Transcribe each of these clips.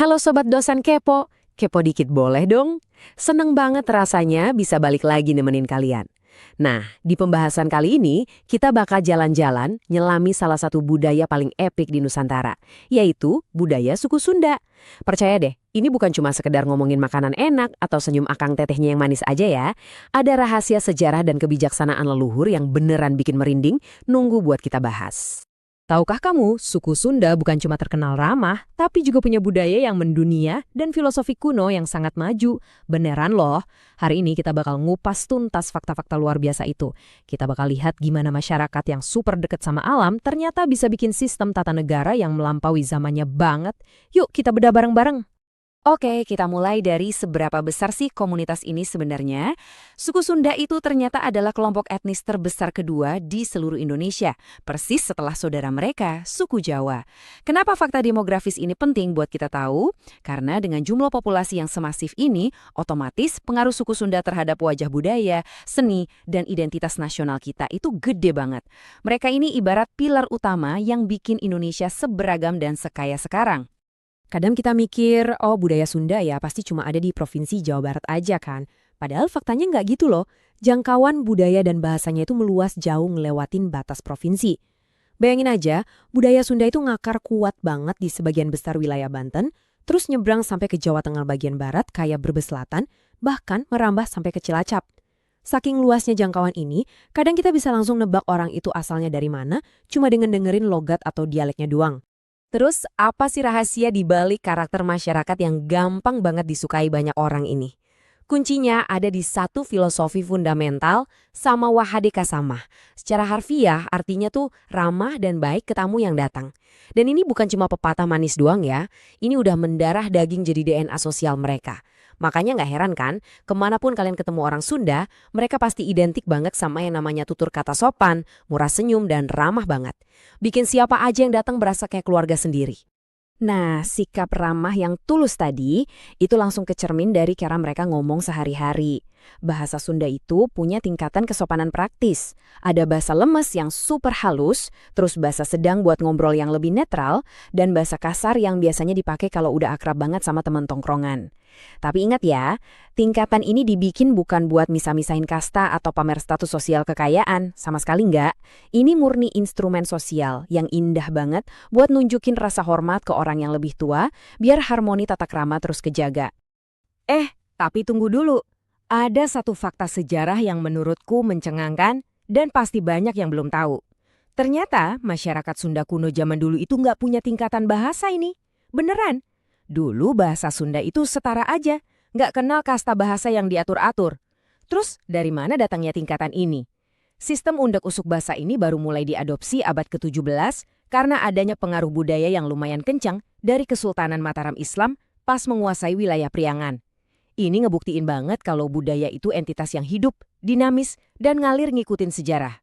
Halo Sobat Dosen Kepo, kepo dikit boleh dong? Seneng banget rasanya bisa balik lagi nemenin kalian. Nah, di pembahasan kali ini, kita bakal jalan-jalan nyelami salah satu budaya paling epik di Nusantara, yaitu budaya suku Sunda. Percaya deh, ini bukan cuma sekedar ngomongin makanan enak atau senyum akang tetehnya yang manis aja ya. Ada rahasia sejarah dan kebijaksanaan leluhur yang beneran bikin merinding, nunggu buat kita bahas. Tahukah kamu, suku Sunda bukan cuma terkenal ramah, tapi juga punya budaya yang mendunia dan filosofi kuno yang sangat maju. Beneran loh, hari ini kita bakal ngupas tuntas fakta-fakta luar biasa itu. Kita bakal lihat gimana masyarakat yang super deket sama alam ternyata bisa bikin sistem tata negara yang melampaui zamannya banget. Yuk kita bedah bareng-bareng. Oke, kita mulai dari seberapa besar sih komunitas ini sebenarnya. Suku Sunda itu ternyata adalah kelompok etnis terbesar kedua di seluruh Indonesia, persis setelah saudara mereka, suku Jawa. Kenapa fakta demografis ini penting buat kita tahu? Karena dengan jumlah populasi yang semasif ini, otomatis pengaruh suku Sunda terhadap wajah budaya, seni, dan identitas nasional kita itu gede banget. Mereka ini ibarat pilar utama yang bikin Indonesia seberagam dan sekaya sekarang. Kadang kita mikir, oh budaya Sunda ya pasti cuma ada di Provinsi Jawa Barat aja kan. Padahal faktanya nggak gitu loh. Jangkauan budaya dan bahasanya itu meluas jauh ngelewatin batas provinsi. Bayangin aja, budaya Sunda itu ngakar kuat banget di sebagian besar wilayah Banten, terus nyebrang sampai ke Jawa Tengah bagian barat kayak Brebes Selatan, bahkan merambah sampai ke Cilacap. Saking luasnya jangkauan ini, kadang kita bisa langsung nebak orang itu asalnya dari mana, cuma dengan dengerin logat atau dialeknya doang. Terus, apa sih rahasia di balik karakter masyarakat yang gampang banget disukai banyak orang ini? Kuncinya ada di satu filosofi fundamental sama wahadeka samah. Secara harfiah, artinya tuh ramah dan baik ke tamu yang datang. Dan ini bukan cuma pepatah manis doang ya, ini udah mendarah daging jadi DNA sosial mereka. Makanya nggak heran kan, kemanapun kalian ketemu orang Sunda, mereka pasti identik banget sama yang namanya tutur kata sopan, murah senyum, dan ramah banget. Bikin siapa aja yang datang berasa kayak keluarga sendiri. Nah, sikap ramah yang tulus tadi, itu langsung kecermin dari cara mereka ngomong sehari-hari. Bahasa Sunda itu punya tingkatan kesopanan praktis. Ada bahasa lemes yang super halus, terus bahasa sedang buat ngobrol yang lebih netral, dan bahasa kasar yang biasanya dipakai kalau udah akrab banget sama teman tongkrongan. Tapi ingat ya, tingkatan ini dibikin bukan buat misah-misahin kasta atau pamer status sosial kekayaan, sama sekali enggak. Ini murni instrumen sosial yang indah banget buat nunjukin rasa hormat ke orang yang lebih tua, biar harmoni tata krama terus kejaga. Tapi tunggu dulu. Ada satu fakta sejarah yang menurutku mencengangkan dan pasti banyak yang belum tahu. Ternyata masyarakat Sunda kuno zaman dulu itu nggak punya tingkatan bahasa ini. Beneran. Dulu bahasa Sunda itu setara aja, nggak kenal kasta bahasa yang diatur-atur. Terus dari mana datangnya tingkatan ini? Sistem undak-usuk bahasa ini baru mulai diadopsi abad ke-17 karena adanya pengaruh budaya yang lumayan kencang dari Kesultanan Mataram Islam pas menguasai wilayah Priangan. Ini ngebuktiin banget kalau budaya itu entitas yang hidup, dinamis, dan ngalir ngikutin sejarah.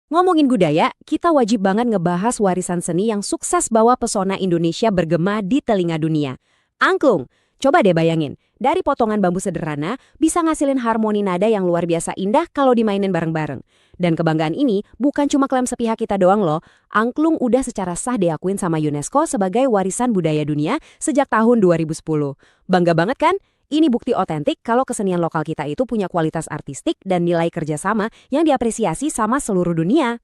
Ngomongin budaya, kita wajib banget ngebahas warisan seni yang sukses bawa pesona Indonesia bergema di telinga dunia. Angklung, coba deh bayangin, dari potongan bambu sederhana bisa ngasilin harmoni nada yang luar biasa indah kalau dimainin bareng-bareng. Dan kebanggaan ini bukan cuma klaim sepihak kita doang loh, angklung udah secara sah diakuin sama UNESCO sebagai warisan budaya dunia sejak tahun 2010. Bangga banget kan? Ini bukti otentik kalau kesenian lokal kita itu punya kualitas artistik dan nilai kerjasama yang diapresiasi sama seluruh dunia.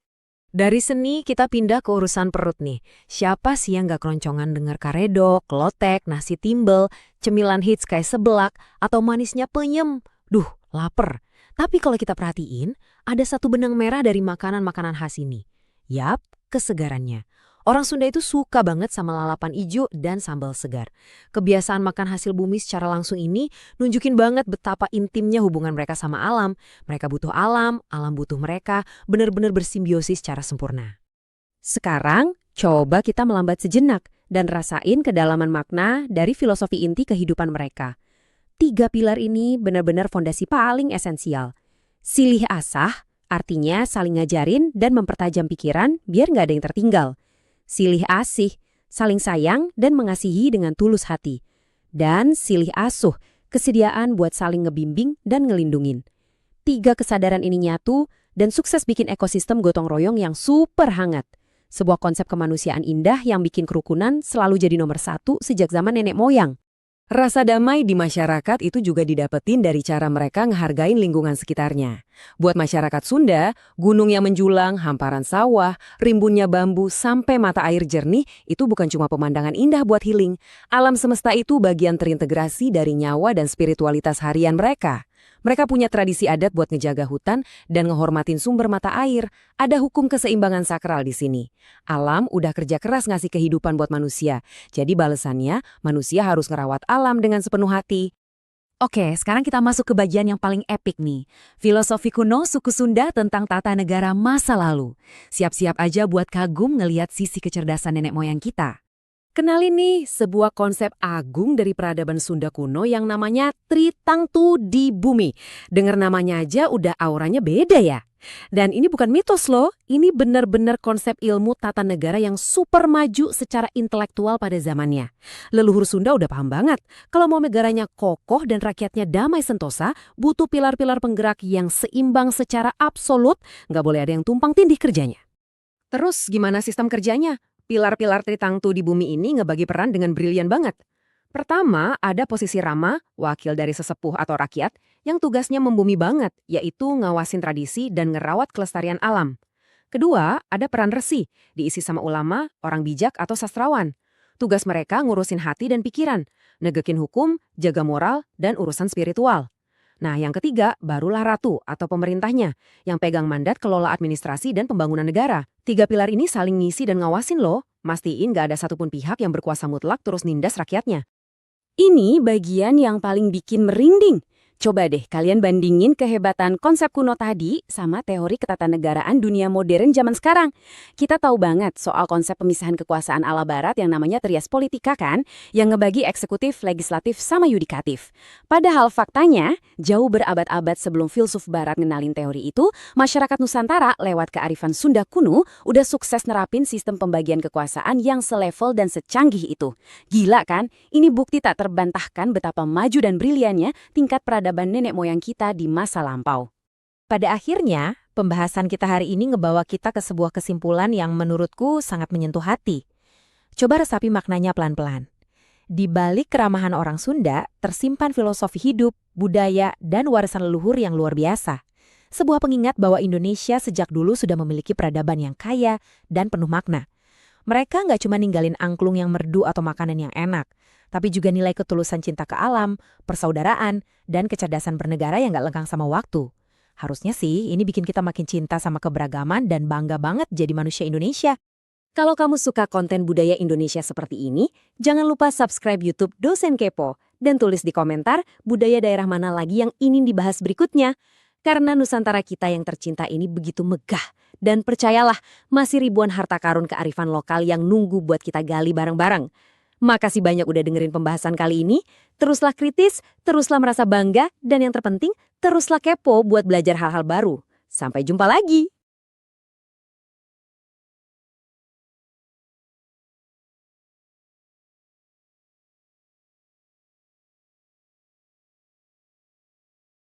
Dari seni kita pindah ke urusan perut nih. Siapa sih yang gak keroncongan dengar karedok, klotek, nasi timbel, cemilan hits kayak seblak, atau manisnya penyem? Duh, lapar. Tapi kalau kita perhatiin, ada satu benang merah dari makanan-makanan khas ini. Yap, kesegarannya. Orang Sunda itu suka banget sama lalapan ijo dan sambal segar. Kebiasaan makan hasil bumi secara langsung ini nunjukin banget betapa intimnya hubungan mereka sama alam. Mereka butuh alam, alam butuh mereka, benar-benar bersimbiosis secara sempurna. Sekarang, coba kita melambat sejenak dan rasain kedalaman makna dari filosofi inti kehidupan mereka. 3 pilar ini benar-benar fondasi paling esensial. Silih asah, artinya saling ngajarin dan mempertajam pikiran biar nggak ada yang tertinggal. Silih asih, saling sayang dan mengasihi dengan tulus hati. Dan silih asuh, kesediaan buat saling ngebimbing dan ngelindungin. 3 kesadaran ini nyatu dan sukses bikin ekosistem gotong royong yang super hangat. Sebuah konsep kemanusiaan indah yang bikin kerukunan selalu jadi nomor satu sejak zaman nenek moyang. Rasa damai di masyarakat itu juga didapetin dari cara mereka ngehargain lingkungan sekitarnya. Buat masyarakat Sunda, gunung yang menjulang, hamparan sawah, rimbunnya bambu, sampai mata air jernih itu bukan cuma pemandangan indah buat healing. Alam semesta itu bagian terintegrasi dari nyawa dan spiritualitas harian mereka. Mereka punya tradisi adat buat ngejaga hutan dan ngehormatin sumber mata air. Ada hukum keseimbangan sakral di sini. Alam udah kerja keras ngasih kehidupan buat manusia. Jadi balasannya, manusia harus ngerawat alam dengan sepenuh hati. Oke, sekarang kita masuk ke bagian yang paling epik nih. Filosofi kuno suku Sunda tentang tata negara masa lalu. Siap-siap aja buat kagum ngelihat sisi kecerdasan nenek moyang kita. Kenalin nih sebuah konsep agung dari peradaban Sunda kuno yang namanya Tritangtu di Bumi. Dengar namanya aja udah auranya beda ya. Dan ini bukan mitos loh, ini benar-benar konsep ilmu tata negara yang super maju secara intelektual pada zamannya. Leluhur Sunda udah paham banget, kalau mau negaranya kokoh dan rakyatnya damai sentosa, butuh pilar-pilar penggerak yang seimbang secara absolut, nggak boleh ada yang tumpang tindih kerjanya. Terus gimana sistem kerjanya? Pilar-pilar Tritangtu di Bumi ini ngebagi peran dengan brilian banget. Pertama, ada posisi Rama, wakil dari sesepuh atau rakyat, yang tugasnya membumi banget, yaitu ngawasin tradisi dan ngerawat kelestarian alam. Kedua, ada peran Resi, diisi sama ulama, orang bijak atau sastrawan. Tugas mereka ngurusin hati dan pikiran, negekin hukum, jaga moral, dan urusan spiritual. Nah, yang ketiga, barulah Ratu atau pemerintahnya, yang pegang mandat kelola administrasi dan pembangunan negara. Tiga pilar ini saling ngisi dan ngawasin loh, mastiin gak ada satupun pihak yang berkuasa mutlak terus nindas rakyatnya. Ini bagian yang paling bikin merinding. Coba deh kalian bandingin kehebatan konsep kuno tadi sama teori ketatanegaraan dunia modern zaman sekarang. Kita tahu banget soal konsep pemisahan kekuasaan ala barat yang namanya trias politika kan, yang ngebagi eksekutif, legislatif, sama yudikatif. Padahal faktanya, jauh berabad-abad sebelum filsuf barat ngenalin teori itu, masyarakat Nusantara lewat kearifan Sunda kuno udah sukses nerapin sistem pembagian kekuasaan yang selevel dan secanggih itu. Gila kan? Ini bukti tak terbantahkan betapa maju dan briliannya tingkat peradaban nenek moyang kita di masa lampau. Pada akhirnya, pembahasan kita hari ini ngebawa kita ke sebuah kesimpulan yang menurutku sangat menyentuh hati. Coba resapi maknanya pelan-pelan. Di balik keramahan orang Sunda, tersimpan filosofi hidup, budaya, dan warisan leluhur yang luar biasa. Sebuah pengingat bahwa Indonesia sejak dulu sudah memiliki peradaban yang kaya dan penuh makna. Mereka nggak cuma ninggalin angklung yang merdu atau makanan yang enak, tapi juga nilai ketulusan cinta ke alam, persaudaraan, dan kecerdasan bernegara yang nggak lekang sama waktu. Harusnya sih ini bikin kita makin cinta sama keberagaman dan bangga banget jadi manusia Indonesia. Kalau kamu suka konten budaya Indonesia seperti ini, jangan lupa subscribe YouTube Dosen Kepo dan tulis di komentar budaya daerah mana lagi yang ingin dibahas berikutnya. Karena Nusantara kita yang tercinta ini begitu megah. Dan percayalah, masih ribuan harta karun kearifan lokal yang nunggu buat kita gali bareng-bareng. Makasih banyak udah dengerin pembahasan kali ini. Teruslah kritis, teruslah merasa bangga, dan yang terpenting, teruslah kepo buat belajar hal-hal baru. Sampai jumpa lagi!